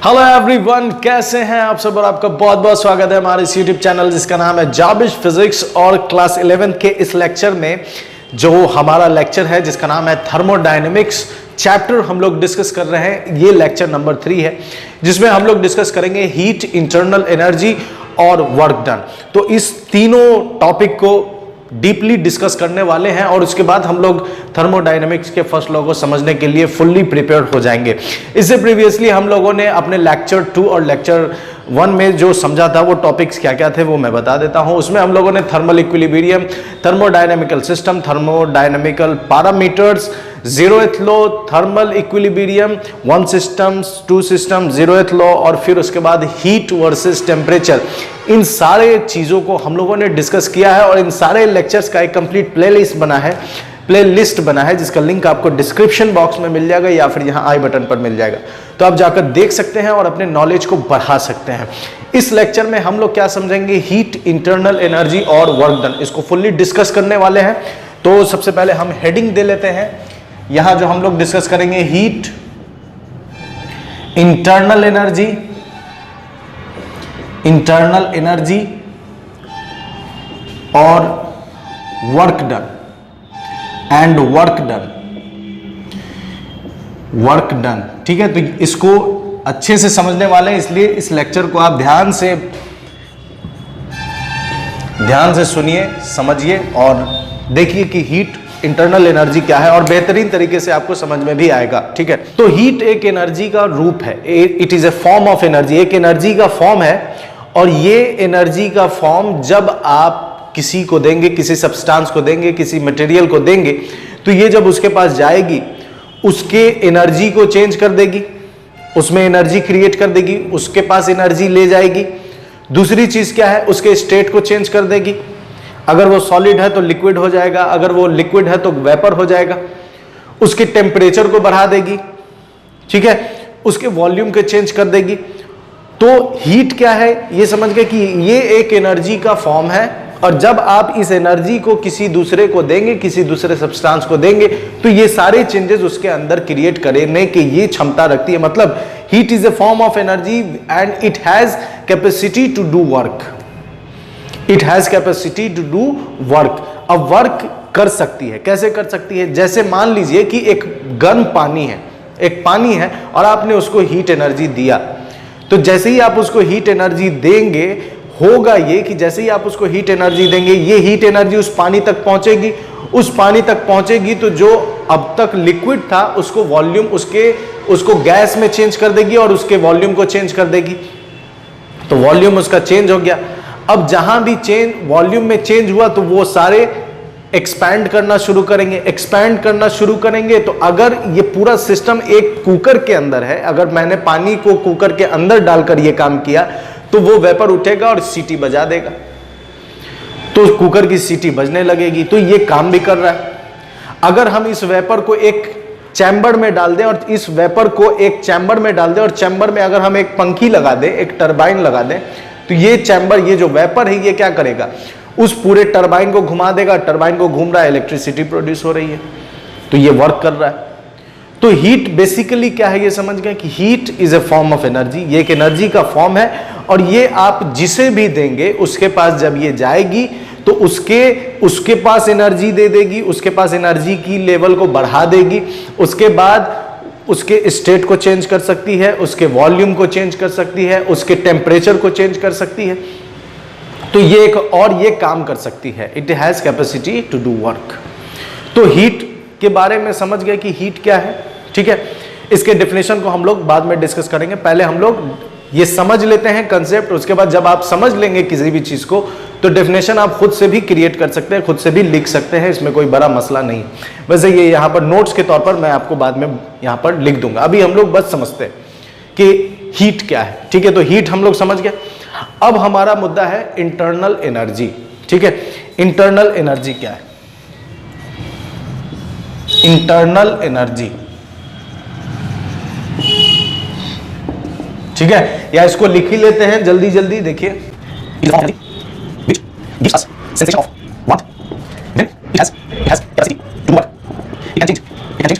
Hello everyone, कैसे हैं आप सब। और आपका बहुत बहुत स्वागत है हमारे इस यूट्यूब चैनल जिसका नाम है जाबिश फिजिक्स। और क्लास 11 के इस लेक्चर में जो हमारा लेक्चर है जिसका नाम है थर्मोडायनेमिक्स चैप्टर हम लोग डिस्कस कर रहे हैं। ये लेक्चर नंबर 3 है जिसमें हम लोग डिस्कस करेंगे हीट, इंटरनल एनर्जी और वर्क डन। तो इस तीनों टॉपिक को डीपली डिस्कस करने वाले हैं और उसके बाद हम लोग थर्मोडायनेमिक्स के फर्स्ट लॉ को समझने के लिए फुल्ली प्रिपेयर्ड हो जाएंगे। इससे प्रीवियसली हम लोगों ने अपने लेक्चर 2 और लेक्चर 1 में जो समझा था वो टॉपिक्स क्या क्या थे वो मैं बता देता हूं। उसमें हम लोगों ने thermal equilibrium, thermodynamical system, thermodynamical parameters, zeroth law, thermal equilibrium, 1 system, 2 system, zeroth law और फिर उसके बाद हीट वर्सेस टेम्परेचर, इन सारे चीजों को हम लोगों ने डिस्कस किया है। और इन सारे लेक्चर्स का एक कंप्लीट प्लेलिस्ट बना है जिसका लिंक आपको डिस्क्रिप्शन बॉक्स में मिल जाएगा या फिर यहाँ आई बटन पर मिल जाएगा। तो आप जाकर देख सकते हैं और अपने नॉलेज को बढ़ा सकते हैं। इस लेक्चर में हम लोग क्या समझेंगे, हीट, इंटरनल एनर्जी और वर्क डन, इसको फुल्ली डिस्कस करने वाले हैं। तो सबसे पहले हम हेडिंग दे लेते हैं। यहां जो हम लोग डिस्कस करेंगे हीट, इंटरनल एनर्जी और work done and work done. ठीक है, तो इसको अच्छे से समझने वाले हैं, इसलिए इस लेक्चर को आप ध्यान से सुनिए, समझिए और देखिए कि हीट, इंटरनल एनर्जी क्या है और बेहतरीन तरीके से आपको समझ में भी आएगा। ठीक है, तो हीट एक एनर्जी का रूप है, it is a form of energy, एक एनर्जी का फॉर्म है। और ये एनर्जी का फॉर्म जब आप किसी को देंगे, किसी सब्सटेंस को देंगे, किसी मटेरियल को देंगे, तो ये जब उसके पास जाएगी उसके एनर्जी को चेंज कर देगी, उसमें एनर्जी क्रिएट कर देगी, उसके पास एनर्जी ले जाएगी। दूसरी चीज क्या है, उसके स्टेट को चेंज कर देगी। अगर वो सॉलिड है तो लिक्विड हो जाएगा, अगर वो लिक्विड है तो वेपर हो जाएगा। उसके टेम्परेचर को बढ़ा देगी, ठीक है, उसके वॉल्यूम को चेंज कर देगी। तो हीट क्या है, ये समझ गए कि ये एक एनर्जी का फॉर्म है। और जब आप इस एनर्जी को किसी दूसरे को देंगे, किसी दूसरे सब्सटेंस को देंगे, तो ये सारे चेंजेस उसके अंदर क्रिएट करने की ये क्षमता रखती है। मतलब heat is a form of energy and it has capacity to do work. अब वर्क कर सकती है, कैसे कर सकती है? जैसे मान लीजिए कि एक गर्म पानी है, और आपने उसको हीट एनर्जी दिया। तो जैसे ही आप उसको हीट एनर्जी देंगे, होगा ये कि जैसे ही आप उसको हीट एनर्जी देंगे, ये हीट एनर्जी उस पानी तक पहुंचेगी, तो जो अब तक लिक्विड था उसको वॉल्यूम, उसको गैस में चेंज कर देगी और उसके वॉल्यूम को चेंज कर देगी। तो वॉल्यूम उसका चेंज हो गया। अब जहां भी वॉल्यूम में चेंज हुआ तो वो सारे एक्सपैंड करना शुरू करेंगे। तो अगर ये पूरा सिस्टम एक कुकर के अंदर है, अगर मैंने पानी को कुकर के अंदर डालकर ये काम किया, तो वो वेपर उठेगा और सीटी बजा देगा, तो कुकर की सीटी बजने लगेगी। तो ये काम भी कर रहा है। अगर हम इस वेपर को एक चैम्बर में डाल दें और चैम्बर में अगर हम एक पंखी लगा दें, एक टरबाइन लगा दें, तो ये चैम्बर, ये जो वेपर है, ये क्या करेगा, उस पूरे टरबाइन को घुमा देगा। टरबाइन को घूम रहा है, इलेक्ट्रिसिटी प्रोड्यूस हो रही है, तो ये वर्क कर रहा है। तो हीट बेसिकली क्या है, ये समझ गए कि heat is a form of energy, ये एक एनर्जी का फॉर्म है। और ये आप जिसे भी देंगे उसके पास जब ये जाएगी तो उसके पास एनर्जी दे देगी, उसके पास एनर्जी की लेवल को बढ़ा देगी। उसके बाद उसके स्टेट को चेंज कर सकती है, उसके वॉल्यूम को चेंज कर सकती है, उसके टेम्परेचर को चेंज कर सकती है। तो ये काम कर सकती है। It has capacity to do work. तो हीट के बारे में समझ गए कि हीट क्या है। ठीक है, इसके डेफिनेशन को हम लोग बाद में डिस्कस करेंगे। पहले हम लोग ये समझ लेते हैं कंसेप्ट। उसके बाद जब आप समझ लेंगे किसी भी चीज को, तो डेफिनेशन आप खुद से भी क्रिएट कर सकते हैं, खुद से भी लिख सकते हैं, इसमें कोई बड़ा मसला नहीं। वैसे ये यहाँ पर नोट्स के तौर पर मैं आपको बाद में यहाँ पर लिख दूंगा। अभी हम लोग बस समझते हैं कि हीट क्या है। ठीक है, तो हीट हम लोग समझ गए। अब हमारा मुद्दा है इंटरनल एनर्जी। ठीक है, इंटरनल एनर्जी क्या है? इंटरनल एनर्जी, ठीक है, या इसको लिख ही लेते हैं जल्दी जल्दी। देखिए, state of it can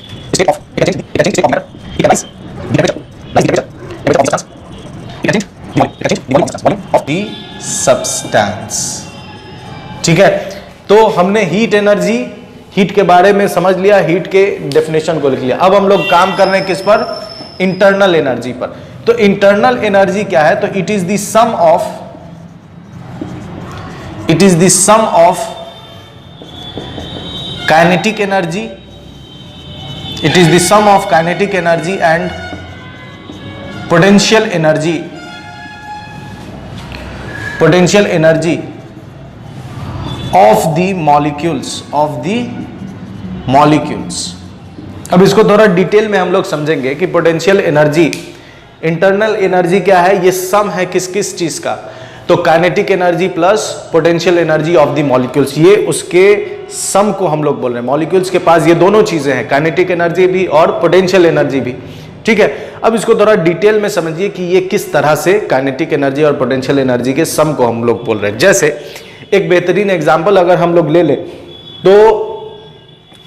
change state of matter, it can rise, the temperature of the substance, the substance. ठीक है, तो हमने हीट एनर्जी, हीट के बारे में समझ लिया, हीट के डेफिनेशन को लिख लिया। अब हम लोग काम कर रहे हैं किस पर? इंटरनल एनर्जी पर। तो इंटरनल एनर्जी क्या है? तो it is the sum of kinetic energy, it is the sum of kinetic energy and potential energy of the molecules. अब इसको थोड़ा डिटेल में हम लोग समझेंगे कि पोटेंशियल एनर्जी, इंटरनल एनर्जी क्या है, ये सम है किस किस चीज का? तो kinetic energy plus potential energy of the molecules, ये उसके सम को हम लोग बोल रहे हैं। मॉलिक्यूल्स के पास ये दोनों चीजें हैं, काइनेटिक एनर्जी भी और पोटेंशियल एनर्जी भी। ठीक है, अब इसको थोड़ा डिटेल में समझिए कि ये किस तरह से काइनेटिक एनर्जी और पोटेंशियल एनर्जी के सम को हम लोग बोल रहे हैं। जैसे एक बेहतरीन एग्जांपल अगर हम लोग ले लें तो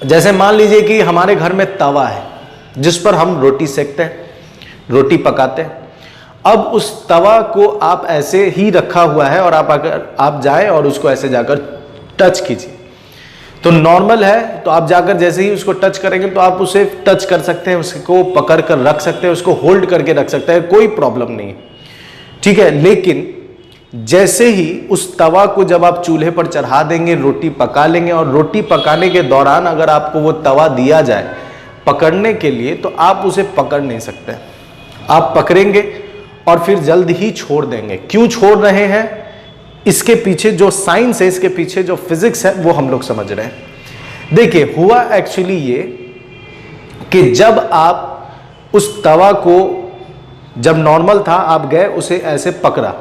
जैसे मान लीजिए कि हमारे घर में तवा है जिस पर हम रोटी सेकते हैं, रोटी पकाते हैं। अब उस तवा को आप ऐसे ही रखा हुआ है और आप जाएं और उसको ऐसे जाकर टच कीजिए, तो नॉर्मल है, तो आप जाकर जैसे ही उसको टच करेंगे तो आप उसे टच कर सकते हैं, उसको पकड़ कर रख सकते हैं, उसको होल्ड करके रख सकते हैं, कोई प्रॉब्लम नहीं है। ठीक है, लेकिन जैसे ही उस तवा को जब आप चूल्हे पर चढ़ा देंगे, रोटी पका लेंगे, और रोटी पकाने के दौरान अगर आपको वो तवा दिया जाए पकड़ने के लिए, तो आप उसे पकड़ नहीं सकते। आप पकड़ेंगे और फिर जल्द ही छोड़ देंगे। क्यों छोड़ रहे हैं? इसके पीछे जो साइंस है, इसके पीछे जो फिजिक्स है, वो हम लोग समझ रहे हैं। देखिए, हुआ एक्चुअली ये कि जब आप उस तवा को, जब नॉर्मल था, आप गए उसे ऐसे पकड़ा,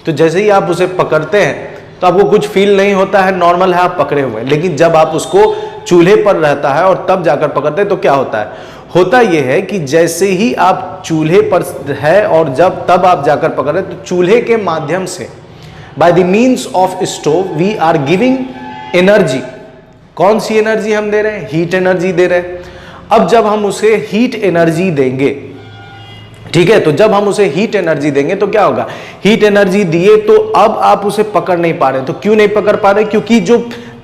तो जैसे ही आप उसे पकड़ते हैं तो आपको कुछ फील नहीं होता है, नॉर्मल है, आप पकड़े हुए हैं। लेकिन जब आप उसको चूल्हे पर रहता है और तब जाकर पकड़ते हैं तो क्या होता है? होता यह है कि जैसे ही आप चूल्हे पर है और तब आप जाकर पकड़ रहे हैं, तो चूल्हे के माध्यम से, by the means of stove, we are giving energy. कौन सी एनर्जी हम दे रहे हैं? हीट एनर्जी दे रहे हैं। अब जब हम उसे हीट एनर्जी देंगे, ठीक है, तो जब हम उसे हीट एनर्जी देंगे तो क्या होगा? हीट एनर्जी दिए तो अब आप उसे पकड़ नहीं पा रहे। तो क्यों नहीं पकड़ पा रहे? क्योंकि जो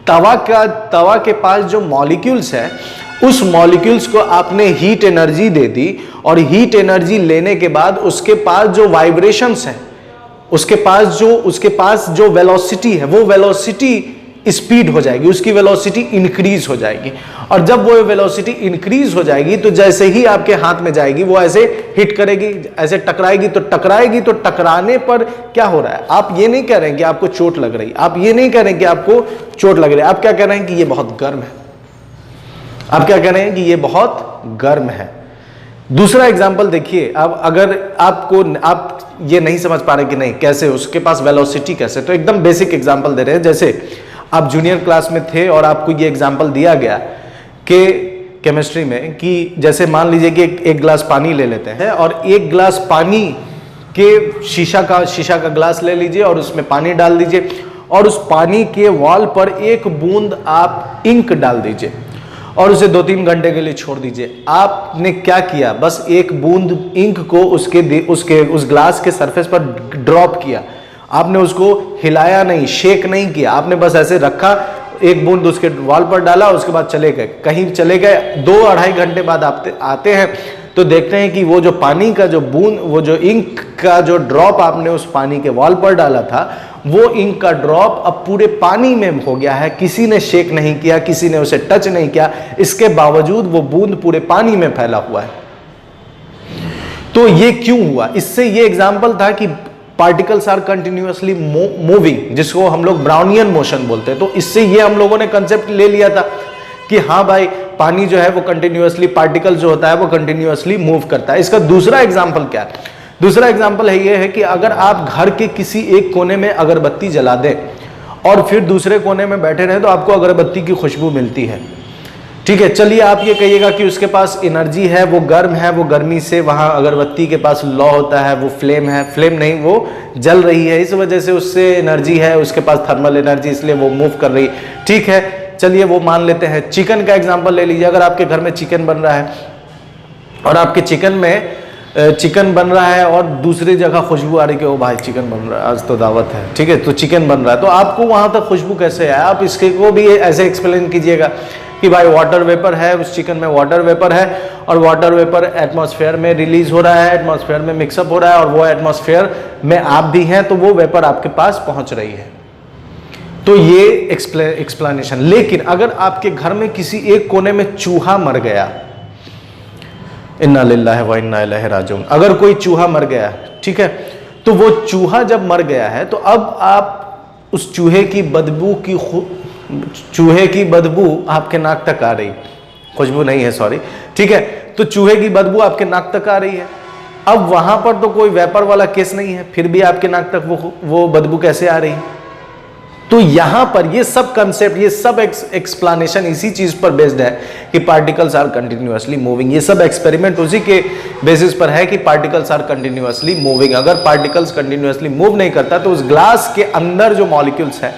तवा के पास जो मॉलिक्यूल्स है, उस मॉलिक्यूल्स को आपने हीट एनर्जी दे दी, और हीट एनर्जी लेने के बाद उसके पास जो वाइब्रेशंस है, उसके पास जो वेलोसिटी है, वो वेलोसिटी स्पीड हो जाएगी, उसकी वेलोसिटी इंक्रीज हो जाएगी। और जब वो वेलोसिटी इंक्रीज हो जाएगी तो जैसे ही आपके हाथ में जाएगी, वो ऐसे हिट करेगी, ऐसे टकराएगी, तो टकराने पर क्या हो रहा है? आप ये नहीं कह रहे हैं कि आपको चोट लग रही, आप ये नहीं कह रहे हैं कि आपको चोट लग रही है, आप क्या कह रहे हैं कि ये बहुत गर्म है। आप क्या कह रहे हैं कि ये बहुत गर्म है। दूसरा एग्जाम्पल देखिए, अब अगर आप ये नहीं समझ पा रहे कि नहीं कैसे, उसके पास वेलोसिटी कैसे, तो एकदम बेसिक एग्जाम्पल दे रहे हैं। जैसे आप जूनियर क्लास में थे और आपको ये एग्जाम्पल दिया गया कि केमिस्ट्री में, कि जैसे मान लीजिए कि एक गिलास पानी ले लेते हैं, और एक गिलास पानी के शीशा का ग्लास ले लीजिए और उसमें पानी डाल दीजिए, और उस पानी के वॉल पर एक बूंद आप इंक डाल दीजिए और उसे 2-3 घंटे के लिए छोड़ दीजिए। आपने क्या किया? बस एक बूंद इंक को उस ग्लास के सरफेस पर ड्रॉप किया, आपने उसको हिलाया नहीं, शेक नहीं किया, आपने बस ऐसे रखा, एक बूंद उसके वॉल पर डाला, उसके बाद चले गए, कहीं चले गए। 2-2.5 घंटे बाद आते हैं तो देखते हैं कि वो जो पानी का जो बूंद, वो जो इंक का जो ड्रॉप आपने उस पानी के वॉल पर डाला था, वो इंक का ड्रॉप अब पूरे पानी में हो गया है। किसी ने शेक नहीं किया, किसी ने उसे टच नहीं किया, इसके बावजूद वो बूंद पूरे पानी में फैला हुआ है। तो ये क्यों हुआ? इससे ये एग्जाम्पल था कि पार्टिकल्स आर कंटिन्यूअसली मूविंग, जिसको हम लोग ब्राउनियन मोशन बोलते हैं। तो इससे ये हम लोगों ने कंसेप्ट ले लिया था कि हाँ भाई, पानी जो है वो कंटिन्यूअसली, पार्टिकल जो होता है वो कंटिन्यूअसली मूव करता है। इसका दूसरा एग्जाम्पल क्या है? दूसरा एग्जाम्पल है ये है कि अगर आप घर के किसी एक कोने में अगरबत्ती जला दें और फिर दूसरे कोने में बैठे रहे तो आपको अगरबत्ती की खुशबू मिलती है। ठीक है, चलिए आप ये कहिएगा कि उसके पास एनर्जी है, वो गर्म है, वो गर्मी से वहां अगरबत्ती के पास लौ होता है, वो फ्लेम है, फ्लेम नहीं, वो जल रही है, इस वजह से उससे एनर्जी है, उसके पास थर्मल एनर्जी, इसलिए वो मूव कर रही है। ठीक है, चलिए वो मान लेते हैं। चिकन का एग्जांपल ले लीजिए। अगर आपके घर में चिकन बन रहा है और आपके चिकन में चिकन बन रहा है और दूसरी जगह खुशबू आ रही कि ओ भाई चिकन बन रहा है, आज तो दावत है, ठीक है, तो चिकन बन रहा है, तो आपको वहां तक खुशबू कैसे आया? आप इसके को भी ऐसे एक्सप्लेन कीजिएगा कि भाई वाटर वेपर है, उस चिकन में वाटर वेपर है और वाटर वेपर एटमॉस्फेयर में रिलीज हो रहा है, एटमॉस्फेयर में मिक्सअप हो रहा है और वो एटमॉस्फेयर में आप भी हैं, तो वो वेपर आपके पास पहुंच रही है। तो ये एक्सप्लेनेशन। लेकिन अगर आपके घर में किसी एक कोने में चूहा मर गया, इन्ना लिल्लाहि व इन्ना इलैहि राजिऊन, अगर कोई चूहा मर गया, ठीक है, तो वो चूहा जब मर गया है तो अब आप उस चूहे की बदबू आपके नाक तक आ रही, खुशबू नहीं है सॉरी, ठीक है, तो चूहे की बदबू आपके नाक तक आ रही है। अब वहां पर तो कोई वेपर वाला केस नहीं है, फिर भी आपके नाक तक वो बदबू कैसे आ रही है? तो यहां पर ये सब कंसेप्ट, ये सब एक्सप्लेनेशन इसी चीज पर बेस्ड है कि पार्टिकल्स आर कंटिन्यूअसली मूविंग। ये सब एक्सपेरिमेंट उसी के बेसिस पर है कि पार्टिकल्स आर कंटिन्यूअसली मूविंग। अगर पार्टिकल्स कंटिन्यूअसली मूव नहीं करता तो उस ग्लास के अंदर जो मॉलिक्यूल्स है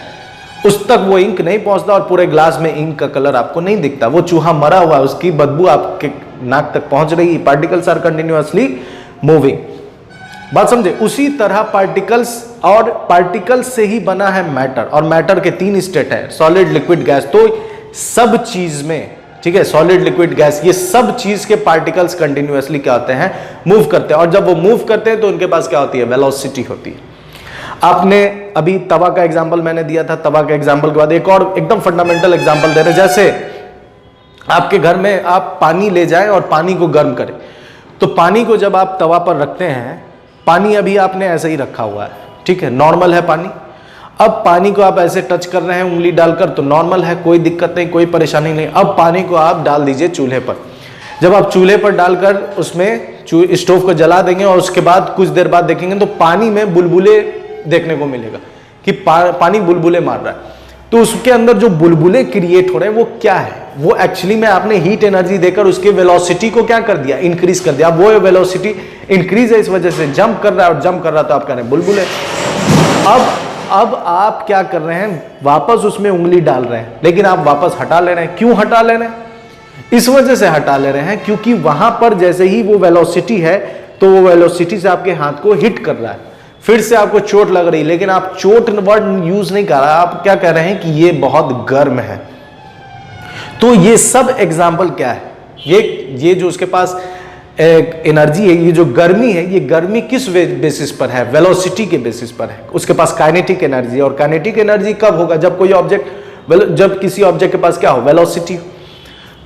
उस तक वो इंक नहीं पहुंचता और पूरे ग्लास में इंक का कलर आपको नहीं दिखता। वो चूहा मरा हुआ, उसकी बदबू आपके नाक तक पहुंच रही। Particles are continuously moving. बात समझे? उसी तरह पार्टिकल्स, और पार्टिकल्स से ही बना है मैटर, और मैटर के 3 स्टेट है, सॉलिड, लिक्विड, गैस। तो सब चीज में, ठीक है, सॉलिड, लिक्विड, गैस, ये सब चीज के पार्टिकल्स कंटिन्यूअसली क्या होते हैं? मूव करते हैं। और जब वो मूव करते हैं तो उनके पास क्या होती है? वेलोसिटी होती है। आपने अभी तवा का एग्जाम्पल मैंने दिया था, तवा के एग्जाम्पल के बाद एक और एकदम फंडामेंटल एग्जाम्पल दे रहे हैं। जैसे आपके घर में आप पानी ले जाएं और पानी को गर्म करें, तो पानी को जब आप तवा पर रखते हैं, पानी अभी आपने ऐसे ही रखा हुआ है, ठीक है, नॉर्मल है पानी। अब पानी को आप ऐसे टच कर रहे हैं उंगली डालकर, तो नॉर्मल है, कोई दिक्कत नहीं, कोई परेशानी नहीं। अब पानी को आप डाल दीजिए चूल्हे पर। जब आप चूल्हे पर डालकर उसमें स्टोव को जला देंगे और उसके बाद कुछ देर बाद देखेंगे तो पानी में बुलबुले देखने को मिलेगा कि पानी बुलबुले मार रहा है। तो उसके अंदर जो बुलबुले क्रिएट हो रहे हैं वो क्या है? वो एक्चुअली में आपने हीट एनर्जी देकर उसके वेलोसिटी को क्या कर दिया? इंक्रीज कर दिया। अब वो वेलोसिटी इंक्रीज है, इस वजह से जंप कर रहा है, और जंप कर रहा तो आप कह रहे हैं बुलबुले। अब आप क्या कर रहे हैं? वापस उसमें उंगली डाल रहे हैं, लेकिन आप वापस हटा ले रहे हैं। क्यों हटा ले रहे हैं? इस वजह से हटा ले रहे हैं क्योंकि वहां पर जैसे ही वो वेलोसिटी है तो वो वेलोसिटी से आपके हाथ को हिट कर रहा है, फिर से आपको चोट लग रही, लेकिन आप चोट वर्ड यूज नहीं कर रहा, आप क्या कह रहे हैं कि ये बहुत गर्म है। तो ये सब एग्जाम्पल क्या है? ये जो उसके पास एनर्जी है, ये जो गर्मी है, ये गर्मी किस बेसिस पर है? वेलोसिटी के बेसिस पर है। उसके पास काइनेटिक एनर्जी, और काइनेटिक एनर्जी कब होगा? जब कोई ऑब्जेक्ट, जब किसी ऑब्जेक्ट के पास क्या हो? वेलोसिटी।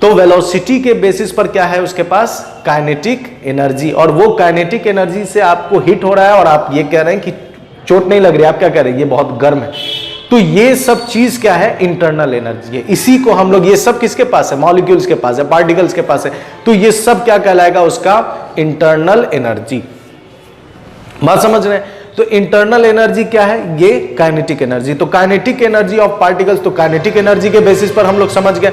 तो वेलोसिटी के बेसिस पर क्या है उसके पास? Kinetic energy. और वो काइनेटिक एनर्जी से आपको हिट हो रहा है और आप ये कह रहे हैं कि चोट नहीं लग रही, आप क्या कह रहे हैं? ये बहुत गर्म है। तो ये सब चीज क्या है? इंटरनल एनर्जी है। इसी को हम लोग, ये सब किसके पास है? मॉलिक्यूल्स के पास है, पार्टिकल्स के पास है। तो ये सब क्या कहलाएगा? उसका इंटरनल एनर्जी। बात समझ रहे हैं? तो इंटरनल एनर्जी क्या है? ये काइनेटिक एनर्जी। तो काइनेटिक एनर्जी ऑफ पार्टिकल्स, तो काइनेटिक एनर्जी के बेसिस पर हम लोग समझ गए।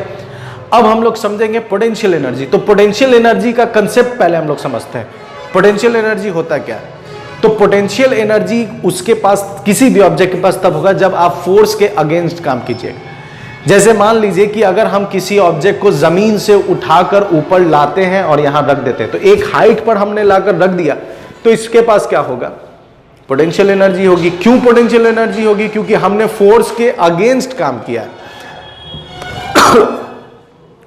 अब हम लोग समझेंगे पोटेंशियल एनर्जी। तो पोटेंशियल एनर्जी का कंसेप्ट पहले हम लोग समझते हैं। पोटेंशियल एनर्जी होता क्या है? तो पोटेंशियल एनर्जी उसके पास, किसी भी ऑब्जेक्ट के पास तब होगा जब आप फोर्स के अगेंस्ट काम कीजिएगा। जैसे मान लीजिए कि अगर हम किसी ऑब्जेक्ट को जमीन से उठाकर ऊपर लाते हैं और यहां रख देते हैं, तो एक हाइट पर हमने लाकर रख दिया, तो इसके पास क्या होगा? पोटेंशियल एनर्जी होगी। क्यों पोटेंशियल एनर्जी होगी? क्योंकि हमने फोर्स के अगेंस्ट काम किया है।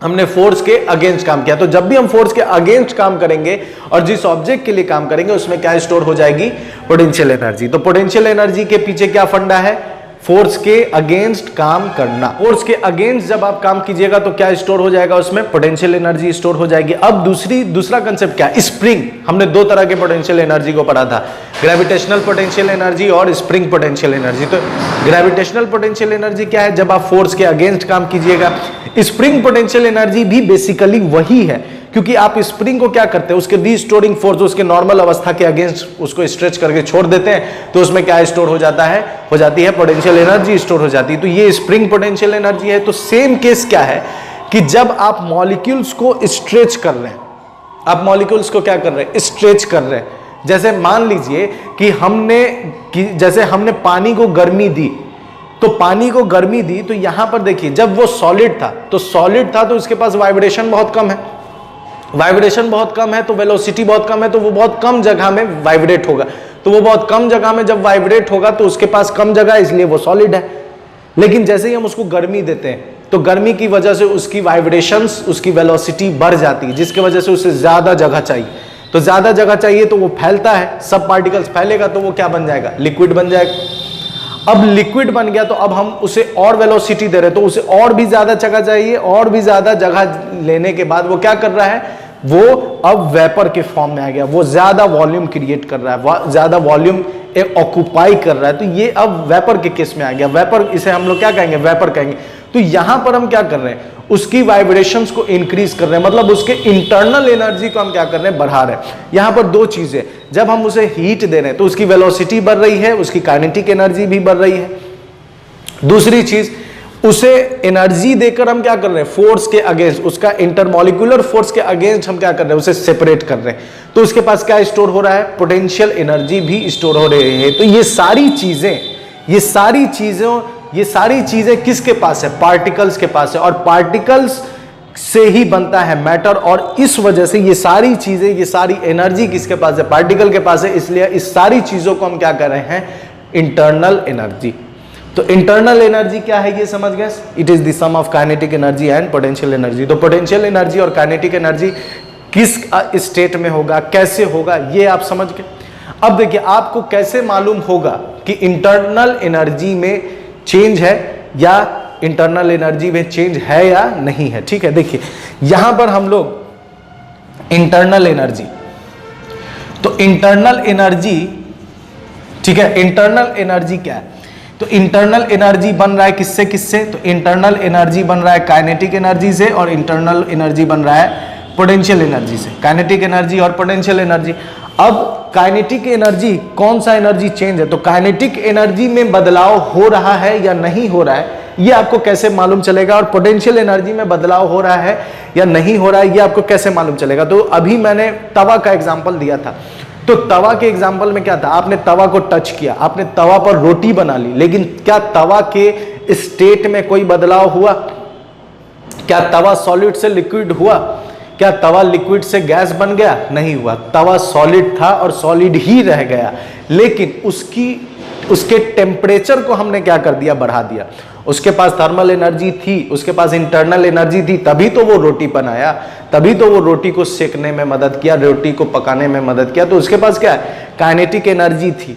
हमने फोर्स के अगेंस्ट काम किया। तो जब भी हम फोर्स के अगेंस्ट काम करेंगे और जिस ऑब्जेक्ट के लिए काम करेंगे उसमें क्या स्टोर हो जाएगी? Potential energy. तो पोटेंशियल एनर्जी के पीछे क्या फंडा है? फोर्स के अगेंस्ट काम करना। फोर्स के अगेंस्ट जब आप काम कीजिएगा तो क्या स्टोर हो जाएगा? उसमें पोटेंशियल एनर्जी स्टोर हो जाएगी। अब दूसरा कंसेप्ट क्या है? स्प्रिंग। हमने 2 तरह के पोटेंशियल एनर्जी को पढ़ा था, ग्रेविटेशनल पोटेंशियल एनर्जी और स्प्रिंग पोटेंशियल एनर्जी। तो ग्रेविटेशनल पोटेंशियल एनर्जी क्या है? जब आप फोर्स के अगेंस्ट काम कीजिएगा। स्प्रिंग पोटेंशियल एनर्जी भी बेसिकली वही है, क्योंकि आप स्प्रिंग को क्या करते हैं? उसके रीस्टोरिंग फोर्स, उसके नॉर्मल अवस्था के अगेंस्ट उसको स्ट्रेच करके छोड़ देते हैं, तो उसमें क्या स्टोर हो जाता है? हो जाती है पोटेंशियल एनर्जी स्टोर हो जाती है। तो ये स्प्रिंग पोटेंशियल एनर्जी है। तो सेम केस क्या है कि जब आप मॉलिक्यूल्स को स्ट्रेच कर रहे हैं, आप मॉलिक्यूल्स को क्या कर रहे हैं? स्ट्रेच कर रहे हैं। जैसे मान लीजिए कि जैसे हमने पानी को गर्मी दी, तो पानी को गर्मी दी, तो यहां पर देखिए जब वो सॉलिड था तो उसके पास वाइब्रेशन बहुत कम है, वाइब्रेशन बहुत कम है तो वेलोसिटी बहुत कम है, तो वो बहुत कम जगह में वाइब्रेट होगा। तो वो बहुत कम जगह में जब वाइब्रेट होगा तो उसके पास कम जगह है, इसलिए वो सॉलिड है। लेकिन जैसे ही हम उसको गर्मी देते हैं तो गर्मी की वजह से उसकी वाइब्रेशंस, उसकी वेलोसिटी बढ़ जाती है, जिसकी वजह से उसे ज्यादा जगह चाहिए। तो ज्यादा जगह चाहिए तो वो फैलता है, सब पार्टिकल्स फैलेगा तो वो क्या बन जाएगा, लिक्विड बन जाएगा। अब लिक्विड बन गया तो अब हम उसे और वेलोसिटी दे रहे हैं, तो उसे और भी ज्यादा जगह चाहिए, और भी ज्यादा जगह लेने के बाद वो क्या कर रहा है, वो अब वेपर के फॉर्म में आ गया, वो ज्यादा वॉल्यूम क्रिएट कर रहा है, ज्यादा वॉल्यूम ऑक्यूपाई कर रहा है। तो ये अब वेपर के केस में आ गया। वेपर, इसे हम लोग क्या कहेंगे, वेपर कहेंगे। तो यहां पर हम क्या कर रहे हैं, उसकी वाइब्रेशंस को इंक्रीज कर रहे हैं, मतलब उसके इंटरनल एनर्जी को हम क्या कर रहे हैं, बढ़ा रहे हैं। यहां पर दो चीजें, जब हम उसे हीट दे रहे हैं तो उसकी वेलोसिटी बढ़ रही है, उसकी काइनेटिक एनर्जी भी बढ़ रही है। दूसरी चीज, उसे एनर्जी देकर हम क्या कर रहे हैं, फोर्स के अगेंस्ट, उसका इंटरमॉलिक्यूलर फोर्स के अगेंस्ट हम क्या कर रहे हैं, उसे सेपरेट कर रहे हैं। तो उसके पास क्या स्टोर हो रहा है, पोटेंशियल एनर्जी भी स्टोर हो रही है। तो ये सारी चीजें किसके पास है, पार्टिकल्स के पास है, और पार्टिकल्स से ही बनता है मैटर। और इस वजह से ये सारी चीजें, ये सारी एनर्जी किसके पास है, पार्टिकल के पास है। इसलिए इस सारी चीजों को हम क्या कर रहे हैं, इंटरनल एनर्जी। तो इंटरनल एनर्जी क्या है, ये समझ गए, it is the sum of kinetic energy and potential energy. तो पोटेंशियल एनर्जी और काइनेटिक एनर्जी किस स्टेट में होगा, कैसे होगा, ये आप समझ गए। अब देखिए, आपको कैसे मालूम होगा कि इंटरनल एनर्जी में चेंज है या इंटरनल एनर्जी में चेंज है या नहीं है। ठीक है, देखिए यहां पर हम लोग इंटरनल एनर्जी, तो इंटरनल एनर्जी, ठीक है, इंटरनल एनर्जी क्या है, तो इंटरनल एनर्जी बन रहा है किससे किससे, तो इंटरनल एनर्जी बन रहा है काइनेटिक एनर्जी से, और इंटरनल एनर्जी बन रहा है पोटेंशियल एनर्जी से। काइनेटिक एनर्जी और पोटेंशियल एनर्जी। अब काइनेटिक एनर्जी, कौन सा एनर्जी चेंज है, तो काइनेटिक एनर्जी में बदलाव हो रहा है या नहीं हो रहा है, ये आपको कैसे मालूम चलेगा। और पोटेंशियल एनर्जी में बदलाव हो रहा है या नहीं हो रहा है, ये आपको कैसे मालूम चलेगा। तो अभी मैंने तवा का एग्जाम्पल दिया था, तो तवा के एग्जाम्पल में क्या था, आपने तवा को टच किया, आपने तवा पर रोटी बना ली, लेकिन क्या तवा के स्टेट में कोई बदलाव हुआ, क्या तवा सॉलिड से लिक्विड हुआ, क्या तवा लिक्विड से गैस बन गया, नहीं हुआ। तवा सॉलिड था और सॉलिड ही रह गया, लेकिन उसके टेम्परेचर को हमने क्या कर दिया, बढ़ा दिया। उसके पास थर्मल एनर्जी थी, उसके पास इंटरनल एनर्जी थी, तभी तो वो रोटी बनाया, तभी तो वो रोटी को सेकने में मदद किया, रोटी को पकाने में मदद किया। तो उसके पास क्या है, काइनेटिक एनर्जी थी।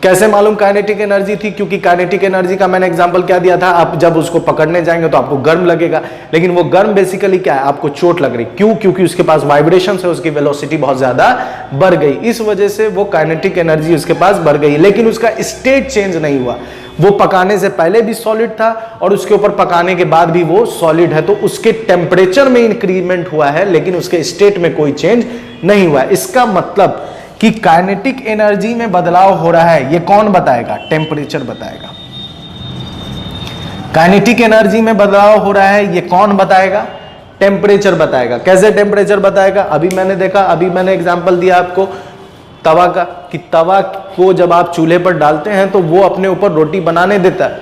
कैसे मालूम काइनेटिक एनर्जी थी, क्योंकि काइनेटिक एनर्जी का मैंने एग्जांपल क्या दिया था, आप जब उसको पकड़ने जाएंगे तो आपको गर्म लगेगा, लेकिन वो गर्म बेसिकली क्या है, आपको चोट लग रही, क्यों, क्योंकि उसके पास वाइब्रेशन है, उसकी वेलोसिटी बहुत ज्यादा बढ़ गई, इस वजह से वो काइनेटिक एनर्जी उसके पास बढ़ गई। लेकिन उसका स्टेट चेंज नहीं हुआ, वो पकाने से पहले भी सॉलिड था और उसके ऊपर पकाने के बाद भी वो सॉलिड है। तो उसके टेम्परेचर में इंक्रीमेंट हुआ है, लेकिन उसके स्टेट में कोई चेंज नहीं हुआ है। इसका मतलब कि काइनेटिक एनर्जी में बदलाव हो रहा है, ये कौन बताएगा, टेम्परेचर बताएगा। काइनेटिक एनर्जी में बदलाव हो रहा है, ये कौन बताएगा, टेम्परेचर बताएगा। कैसे टेम्परेचर बताएगा, अभी मैंने देखा, अभी मैंने एग्जांपल दिया आपको तवा का, कि तवा को जब आप चूल्हे पर डालते हैं तो वो अपने ऊपर रोटी बनाने देता है,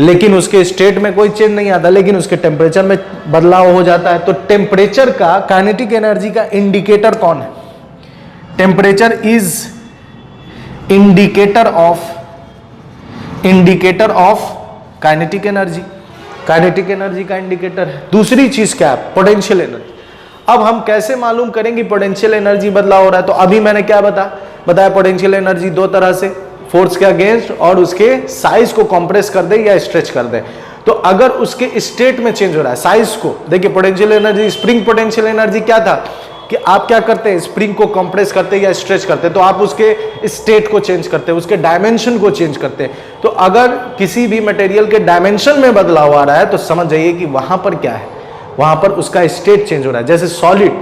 लेकिन उसके स्टेट में कोई चेंज नहीं आता, लेकिन उसके टेम्परेचर में बदलाव हो जाता है। तो टेम्परेचर का, काइनेटिक एनर्जी का इंडिकेटर कौन है, temperature is indicator of kinetic energy, kinetic energy का इंडिकेटर है। दूसरी चीज क्या है, पोटेंशियल एनर्जी। अब हम कैसे मालूम करेंगे पोटेंशियल एनर्जी बदलाव हो रहा है, तो अभी मैंने क्या बताया, पोटेंशियल एनर्जी दो तरह से, फोर्स के अगेंस्ट और उसके साइज को कंप्रेस कर दे या स्ट्रेच कर दे। तो अगर उसके स्टेट में चेंज हो रहा है, साइज को देखिए, potential energy, spring potential energy क्या था कि आप क्या करते हैं, स्प्रिंग को कंप्रेस करते या स्ट्रेच करते, तो आप उसके स्टेट को चेंज करते हैं, उसके डायमेंशन को चेंज करते हैं। तो अगर किसी भी मटेरियल के डायमेंशन में बदलाव आ रहा है तो समझ जाइए कि वहां पर क्या है, वहां पर उसका स्टेट चेंज हो रहा है। जैसे सॉलिड,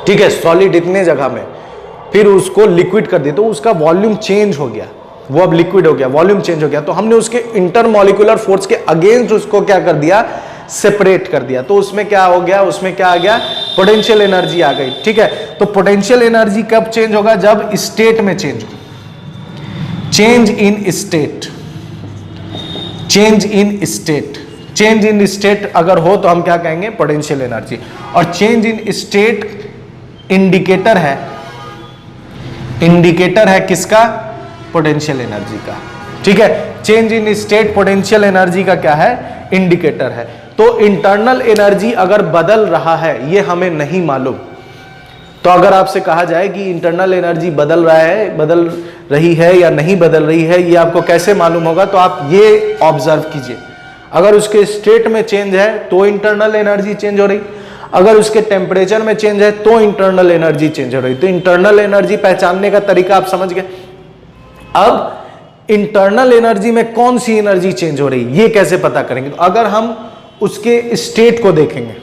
ठीक है, सॉलिड इतने जगह में, फिर उसको लिक्विड कर दिया तो उसका वॉल्यूम चेंज हो गया, वो अब लिक्विड हो गया, वॉल्यूम चेंज हो गया, तो हमने उसके इंटरमॉलिक्यूलर फोर्स के अगेंस्ट उसको क्या कर दिया, सेपरेट कर दिया। तो उसमें क्या हो गया, उसमें क्या आ गया, पोटेंशियल एनर्जी आ गई। ठीक है, तो पोटेंशियल एनर्जी कब चेंज होगा, जब स्टेट में चेंज हो, change in state, change in state, change in state अगर हो तो हम क्या कहेंगे, पोटेंशियल एनर्जी। और चेंज इन स्टेट इंडिकेटर है, इंडिकेटर है किसका, पोटेंशियल एनर्जी का। ठीक है, change in state potential energy का क्या है, इंडिकेटर है। तो इंटरनल एनर्जी अगर बदल रहा है ये हमें नहीं मालूम, तो अगर आपसे कहा जाए कि इंटरनल एनर्जी बदल रहा है, बदल रही है या नहीं बदल रही है, ये आपको कैसे मालूम होगा, तो आप ये ऑब्जर्व कीजिए। अगर उसके स्टेट में चेंज है तो इंटरनल एनर्जी चेंज हो रही, अगर उसके टेम्परेचर में चेंज है तो इंटरनल एनर्जी चेंज हो रही। तो इंटरनल एनर्जी पहचानने का तरीका आप समझ गए। अब इंटरनल एनर्जी में कौन सी एनर्जी चेंज हो रही, ये कैसे पता करेंगे, तो अगर हम उसके स्टेट को देखेंगे,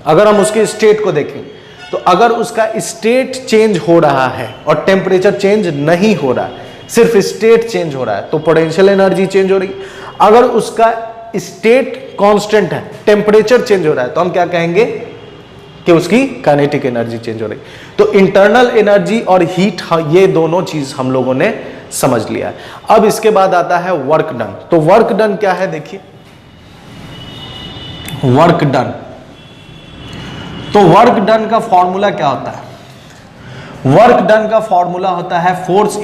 अगर हम उसके स्टेट को देखेंगे, तो अगर उसका स्टेट चेंज हो रहा है और टेम्परेचर चेंज नहीं हो रहा है, सिर्फ स्टेट चेंज हो रहा है, तो पोटेंशियल एनर्जी चेंज हो रही। अगर उसका स्टेट कांस्टेंट है, टेम्परेचर चेंज हो रहा है, तो हम क्या कहेंगे कि उसकी काइनेटिक एनर्जी चेंज हो रही। तो इंटरनल एनर्जी और हीट, ये दोनों चीज हम लोगों ने समझ लिया है। अब इसके बाद आता है वर्क डन। तो वर्क डन क्या है, देखिए वर्क डन। तो वर्क डन का फॉर्मूला क्या होता है, वर्क डन का फॉर्मूला होता है force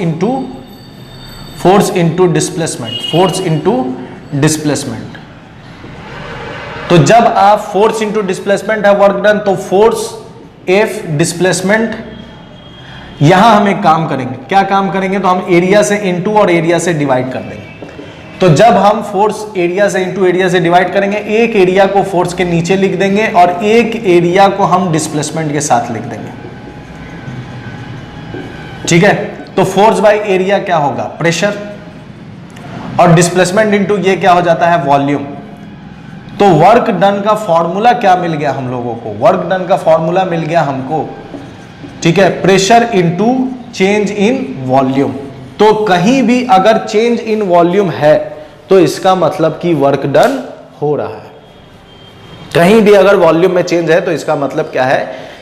into displacement, force into displacement. तो जब आप फोर्स इनटू डिस्प्लेसमेंट है वर्क डन, तो फोर्स एफ डिस्प्लेसमेंट, यहां हम एक काम करेंगे, क्या काम करेंगे, तो हम एरिया से इनटू और एरिया से डिवाइड कर देंगे। तो जब हम फोर्स एरिया से इनटू एरिया से डिवाइड करेंगे, एक एरिया को फोर्स के नीचे लिख देंगे और एक एरिया को हम डिस्प्लेसमेंट के साथ लिख देंगे। ठीक है, तो फोर्स बाय एरिया क्या होगा, प्रेशर, और डिस्प्लेसमेंट इनटू ये क्या हो जाता है, वॉल्यूम। तो वर्क डन का फॉर्मूला क्या मिल गया हम लोगों को, वर्क डन का फॉर्मूला मिल गया हमको, ठीक है, pressure into change in volume. तो कहीं भी अगर चेंज इन वॉल्यूम है तो इसका मतलब कि वर्क डन हो रहा है। कहीं भी अगर वॉल्यूम में चेंज है तो इसका मतलब क्या है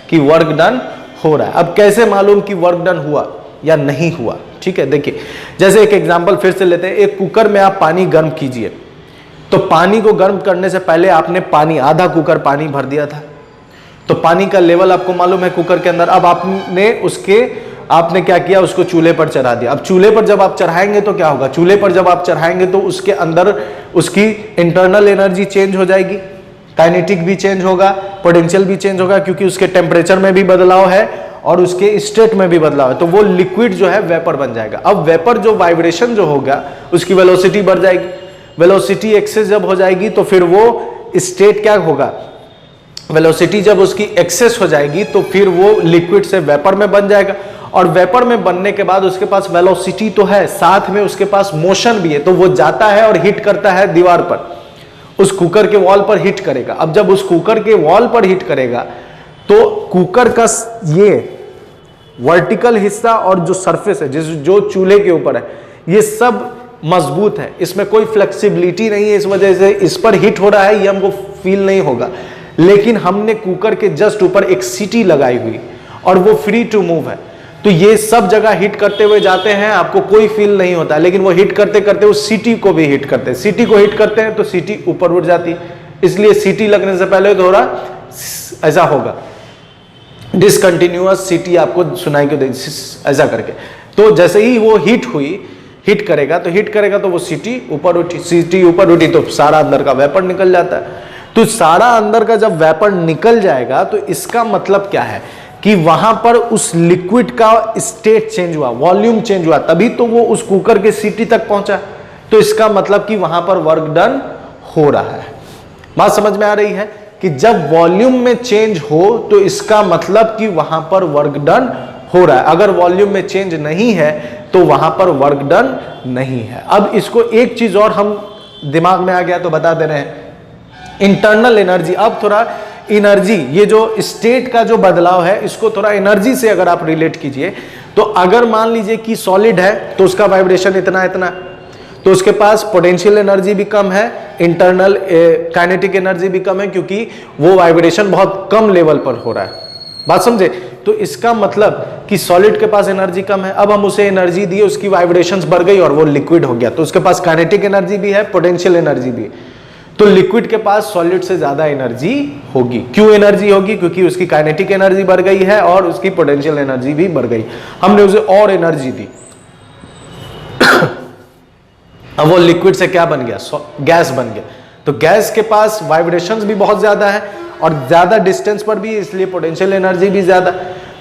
कि वर्क डन हो रहा है। अब कैसे मालूम कि वर्क डन हुआ या नहीं हुआ, ठीक है, देखिए जैसे एक एग्जांपल फिर से लेते हैं। एक कुकर में आप पानी गर्म कीजिए, तो पानी को गर्म करने से पहले आपने पानी, आधा कुकर पानी भर दिया था, तो पानी का लेवल आपको मालूम है कुकर के अंदर। अब आपने क्या किया, उसको चूल्हे पर चढ़ा दिया। अब चूल्हे पर जब आप चढ़ाएंगे तो क्या होगा, चूल्हे पर जब आप चढ़ाएंगे तो उसके अंदर उसकी इंटरनल एनर्जी चेंज हो जाएगी, काइनेटिक भी चेंज होगा, पोटेंशियल भी चेंज होगा, क्योंकि उसके टेम्परेचर में भी बदलाव है और उसके स्टेट में भी बदलाव है। तो वो लिक्विड जो है वेपर बन जाएगा। अब वेपर जो वाइब्रेशन जो होगा उसकी वेलोसिटी बढ़ जाएगी, वेलोसिटी एक्सेस जब हो जाएगी तो फिर वो स्टेट क्या होगा, वेलोसिटी जब उसकी एक्सेस हो जाएगी तो फिर वो लिक्विड से वेपर में बन जाएगा। और वेपर में बनने के बाद उसके पास वेलोसिटी तो है, साथ में उसके पास मोशन भी है, तो वो जाता है और हिट करता है दीवार पर, उस कुकर के वॉल पर हिट करेगा। अब जब उस कुकर के वॉल पर हिट करेगा तो कुकर का ये वर्टिकल हिस्सा और जो सरफेस है जो चूल्हे के ऊपर है, ये सब मजबूत है, इसमें कोई फ्लेक्सिबिलिटी नहीं है, इस वजह से इस पर हिट हो रहा है ये हमको फील नहीं होगा। लेकिन हमने कुकर के जस्ट ऊपर एक सीटी लगाई हुई और वो फ्री टू मूव है, तो ये सब जगह हिट करते हुए जाते हैं, आपको कोई फील नहीं होता, लेकिन वो हिट करते करते उस सीटी को भी हिट करते हैं। सीटी को हिट करते हैं तो सीटी ऊपर उठ जाती है, इसलिए सीटी लगने से पहले थोड़ा ऐसा होगा, डिसकंटिन्यूअस सीटी आपको सुनाई को दे ऐसा करके। तो जैसे ही वो हिट करेगा तो वो सीटी ऊपर उठी, सीटी ऊपर उठी तो सारा अंदर का वेपर निकल जाता है। तो सारा अंदर का जब वेपर निकल जाएगा तो इसका मतलब क्या है कि वहां पर उस लिक्विड का स्टेट चेंज हुआ, वॉल्यूम चेंज हुआ, तभी तो वो उस कुकर के सीटी तक पहुंचा। तो इसका मतलब कि वहां पर वर्क डन हो रहा है। बात समझ में आ रही है कि जब वॉल्यूम में चेंज हो तो इसका मतलब कि वहां पर वर्क डन हो रहा है। अगर वॉल्यूम में चेंज नहीं है तो वहां पर वर्क डन नहीं है। अब इसको एक चीज और हम दिमाग में आ गया तो बता दे रहे हैं, इंटरनल एनर्जी। अब थोड़ा एनर्जी, ये जो स्टेट का जो बदलाव है इसको थोड़ा एनर्जी से अगर आप रिलेट कीजिए, तो अगर मान लीजिए कि सॉलिड है तो उसका वाइब्रेशन इतना तो उसके पास पोटेंशियल एनर्जी भी कम है, इंटरनल काइनेटिक एनर्जी भी कम है, क्योंकि वो वाइब्रेशन बहुत कम लेवल पर हो रहा है। बात समझे? तो इसका मतलब कि सॉलिड के पास एनर्जी कम है, अब हम उसे एनर्जी दिए, उसकी वाइब्रेशंस बढ़ गई और वो लिक्विड हो गया, तो उसके पास काइनेटिक एनर्जी भी है, पोटेंशियल एनर्जी भी है। तो लिक्विड के पास सॉलिड से ज्यादा एनर्जी होगी। क्यों एनर्जी होगी? क्योंकि उसकी काइनेटिक एनर्जी बढ़ गई है और उसकी पोटेंशियल एनर्जी भी बढ़ गई, हमने उसे और एनर्जी दी। अब वो लिक्विड से क्या बन गया? गैस बन गया। तो गैस के पास वाइब्रेशंस भी बहुत ज्यादा है और ज्यादा डिस्टेंस पर भी, इसलिए पोटेंशियल एनर्जी भी ज्यादा।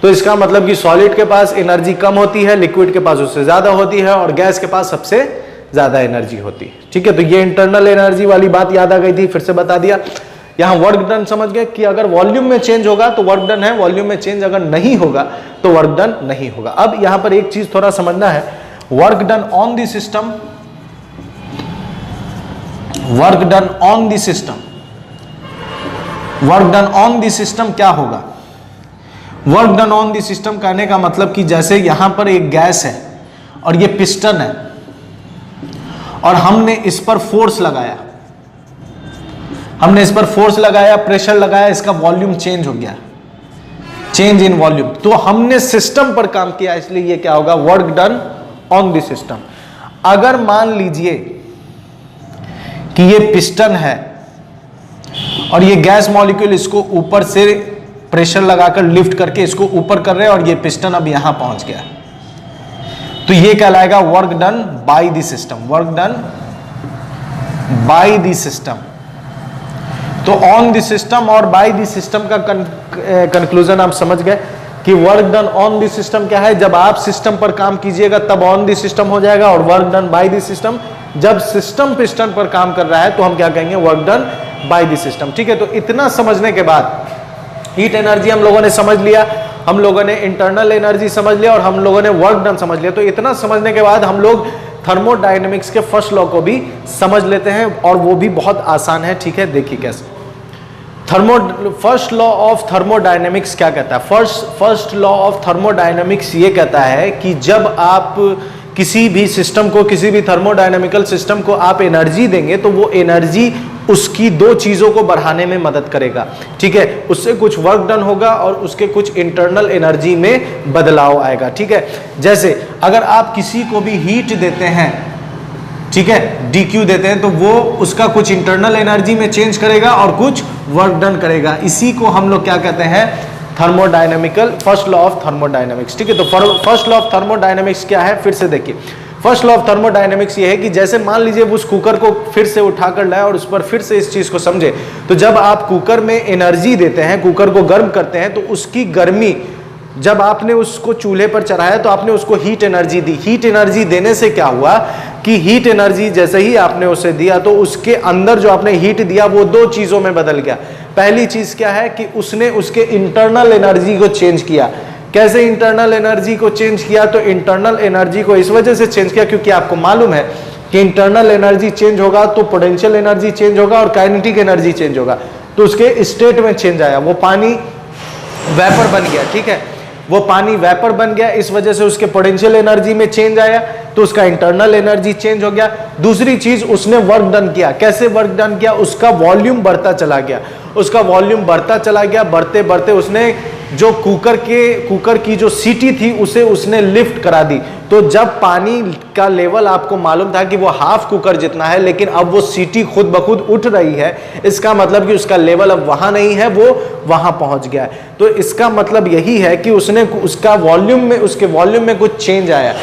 तो इसका मतलब कि सॉलिड के पास एनर्जी कम होती है, लिक्विड के पास उससे ज्यादा होती है और गैस के पास सबसे ज्यादा एनर्जी होती है। ठीक है, तो ये इंटरनल एनर्जी वाली बात याद आ गई थी, फिर से बता दिया। यहां वर्क डन समझ गए कि अगर वॉल्यूम में चेंज होगा तो वर्क डन है, वॉल्यूम में चेंज अगर नहीं होगा तो वर्क डन नहीं होगा। अब यहां पर एक चीज थोड़ा समझना है, work done on the system, work done on the system, work done on the system क्या होगा? Work done on the system कहने का मतलब कि जैसे यहां पर एक गैस है और ये पिस्टन है और हमने इस पर फोर्स लगाया, हमने इस पर फोर्स लगाया, प्रेशर लगाया, इसका वॉल्यूम चेंज हो गया, चेंज इन वॉल्यूम। तो हमने सिस्टम पर काम किया, इसलिए ये क्या होगा? Work done on the system. अगर मान लीजिए कि ये पिस्टन है और ये गैस मॉलिक्यूल इसको ऊपर से प्रेशर लगाकर लिफ्ट करके इसको ऊपर कर रहे हैं और ये पिस्टन अब यहां पहुंच गया, तो ये कहलाएगा work done by the system, work done by the system. तो ऑन द सिस्टम और बाय द सिस्टम का कंक्लूजन आप समझ गए कि work done on the system क्या है? जब आप सिस्टम पर काम कीजिएगा तब ऑन द सिस्टम हो जाएगा, और work done by the system जब सिस्टम पिस्टन पर काम कर रहा है तो हम क्या कहेंगे? Work done by the system. ठीक है, तो इतना समझने के बाद हीट एनर्जी हम लोगों ने समझ लिया, हम लोगों ने इंटरनल एनर्जी समझ लिया और हम लोगों ने वर्क डन समझ लिया। तो इतना समझने के बाद हम लोग थर्मोडायनेमिक्स के फर्स्ट लॉ को भी समझ लेते हैं और वो भी बहुत आसान है। ठीक है, देखिए कैसे। फर्स्ट लॉ ऑफ थर्मोडायनेमिक्स क्या कहता है? फर्स्ट लॉ ऑफ थर्मोडायनेमिक्स ये कहता है कि जब आप किसी भी सिस्टम को, किसी भी थर्मोडायनेमिकल सिस्टम को आप एनर्जी देंगे तो वो एनर्जी उसकी दो चीजों को बढ़ाने में मदद करेगा। ठीक है, उससे कुछ वर्क डन होगा और उसके कुछ इंटरनल एनर्जी में बदलाव आएगा। ठीक है, जैसे अगर आप किसी को भी हीट देते हैं, ठीक है, dq देते हैं, तो वो उसका कुछ इंटरनल एनर्जी में चेंज करेगा और कुछ वर्क डन करेगा। इसी को हम लोग क्या कहते हैं? Thermodynamical, first law of thermodynamics. ठीक है, तो फर्स्ट लॉ ऑफ थर्मोडायनेमिक्स क्या है? फिर से देखिए, फर्स्ट लॉ ऑफ थर्मोडायनेमिक्स ये है कि जैसे मान लीजिए उस कुकर को फिर से उठाकर लाए और उस पर फिर से इस चीज को समझे, तो जब आप कुकर में एनर्जी देते हैं, कुकर को गर्म करते हैं, तो उसकी गर्मी जब आपने उसको चूल्हे पर चढ़ाया तो आपने उसको हीट एनर्जी दी। हीट एनर्जी देने से क्या हुआ कि हीट एनर्जी जैसे ही आपने उसे दिया तो उसके अंदर जो आपने हीट दिया वो दो चीजों में बदल गया। पहली चीज क्या है कि उसने उसके इंटरनल एनर्जी को चेंज किया। कैसे इंटरनल एनर्जी को चेंज किया? तो इंटरनल एनर्जी को इस वजह से चेंज किया क्योंकि आपको मालूम है कि इंटरनल एनर्जी चेंज होगा तो पोटेंशियल एनर्जी चेंज होगा और काइनेटिक एनर्जी चेंज होगा। तो उसके स्टेट में चेंज आया, वो पानी वेपर बन गया। ठीक है, वो पानी वेपर बन गया, इस वजह से उसके पोटेंशियल एनर्जी में चेंज आया, तो उसका इंटरनल एनर्जी चेंज हो गया। दूसरी चीज, उसने वर्क डन किया। कैसे वर्क डन किया? उसका वॉल्यूम बढ़ता चला गया, उसका वॉल्यूम बढ़ता चला गया, बढ़ते बढ़ते उसने जो कुकर की जो सीटी थी उसे उसने लिफ्ट करा दी। तो जब पानी का लेवल आपको मालूम था कि वो हाफ कुकर जितना है, लेकिन अब वो सीटी खुद ब खुद उठ रही है, इसका मतलब कि उसका लेवल अब वहां नहीं है, वो वहां पहुंच गया है। तो इसका मतलब यही है कि उसने उसका वॉल्यूम में, उसके वॉल्यूम में कुछ चेंज आया,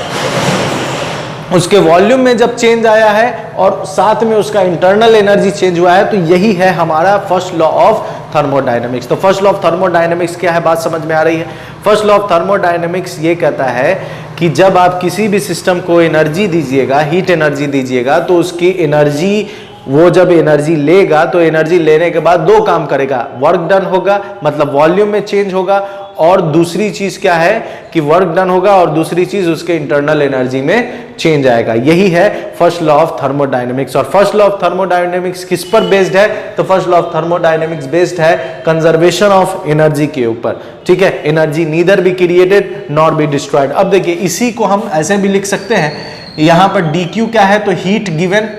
उसके वॉल्यूम में जब चेंज आया है और साथ में उसका इंटरनल एनर्जी चेंज हुआ है, तो यही है हमारा फर्स्ट लॉ ऑफ थर्मोडायनेमिक्स। तो फर्स्ट लॉ ऑफ थर्मोडायनेमिक्स क्या है, बात समझ में आ रही है? फर्स्ट लॉ ऑफ थर्मोडायनेमिक्स ये कहता है कि जब आप किसी भी सिस्टम को एनर्जी दीजिएगा, हीट एनर्जी दीजिएगा, तो उसकी एनर्जी, वो जब एनर्जी लेगा तो एनर्जी लेने के बाद दो काम करेगा, वर्क डन होगा, मतलब वॉल्यूम में चेंज होगा, और दूसरी चीज क्या है कि वर्क डन होगा और दूसरी चीज उसके इंटरनल एनर्जी में चेंज आएगा। यही है फर्स्ट लॉ ऑफ थर्मोडायनेमिक्स। और फर्स्ट लॉ ऑफ थर्मोडायनेमिक्स किस पर बेस्ड है? तो first law of thermodynamics based है कंजर्वेशन ऑफ एनर्जी के ऊपर। ठीक है, energy neither be created nor be destroyed. अब देखिए, इसी को हम ऐसे भी लिख सकते हैं, यहां पर dq क्या है? तो heat given,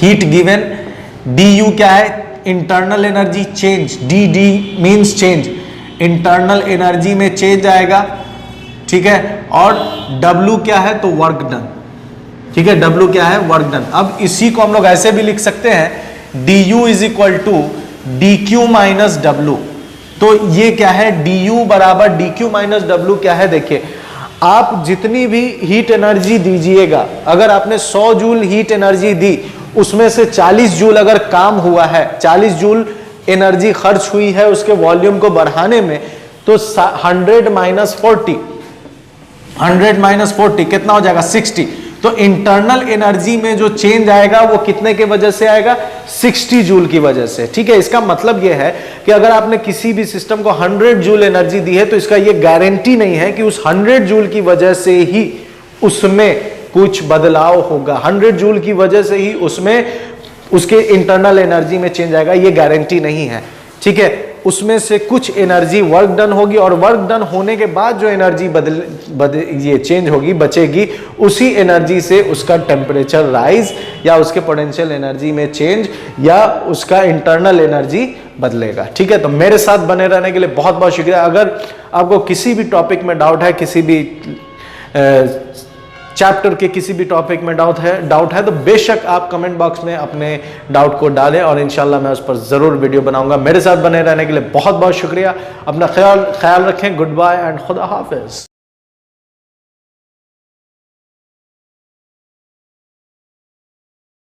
heat given, du क्या है? Internal energy change, dd means change, internal energy में चेंज आएगा। ठीक है, और W क्या है? तो वर्क डन। ठीक है, W क्या है, वर्क डन। अब इसी को हम लोग ऐसे भी लिख सकते हैं du is equal to dq minus W. तो ये क्या है, du बराबर dq माइनस डब्ल्यू क्या है, देखिए आप जितनी भी हीट एनर्जी दीजिएगा, अगर आपने 100 जूल हीट एनर्जी दी, उसमें से 40 जूल अगर काम हुआ है, 40 जूल एनर्जी खर्च हुई है उसके वॉल्यूम को बढ़ाने में, तो 100 माइनस 40, 100 माइनस 40 कितना हो जाएगा, 60। तो इंटरनल एनर्जी में जो चेंज आएगा वो कितने के वजह से आएगा, 60 जूल की वजह से। ठीक है, इसका मतलब ये है कि अगर आपने किसी भी सिस्टम को 100 जूल एनर्जी दी है, तो इसका ये गारंटी नहीं है कि उस 100 जूल की वजह से ही उसमें कुछ बदलाव होगा, 100 जूल की वजह से ही उसमें उसके इंटरनल एनर्जी में चेंज आएगा, ये गारंटी नहीं है। ठीक है, उसमें से कुछ एनर्जी वर्क डन होगी, और वर्क डन होने के बाद जो एनर्जी ये चेंज होगी, बचेगी, उसी एनर्जी से उसका टेम्परेचर राइज या उसके पोटेंशियल एनर्जी में चेंज या उसका इंटरनल एनर्जी बदलेगा। ठीक है, तो मेरे साथ बने रहने के लिए बहुत बहुत शुक्रिया। अगर आपको किसी भी टॉपिक में डाउट है, किसी भी चैप्टर के किसी भी टॉपिक में डाउट है तो बेशक आप कमेंट बॉक्स में अपने डाउट को डालें और इंशाल्लाह मैं उस पर जरूर वीडियो बनाऊंगा। मेरे साथ बने रहने के लिए बहुत बहुत शुक्रिया। अपना ख्याल रखें। गुड बाय एंड खुदा हाफिज।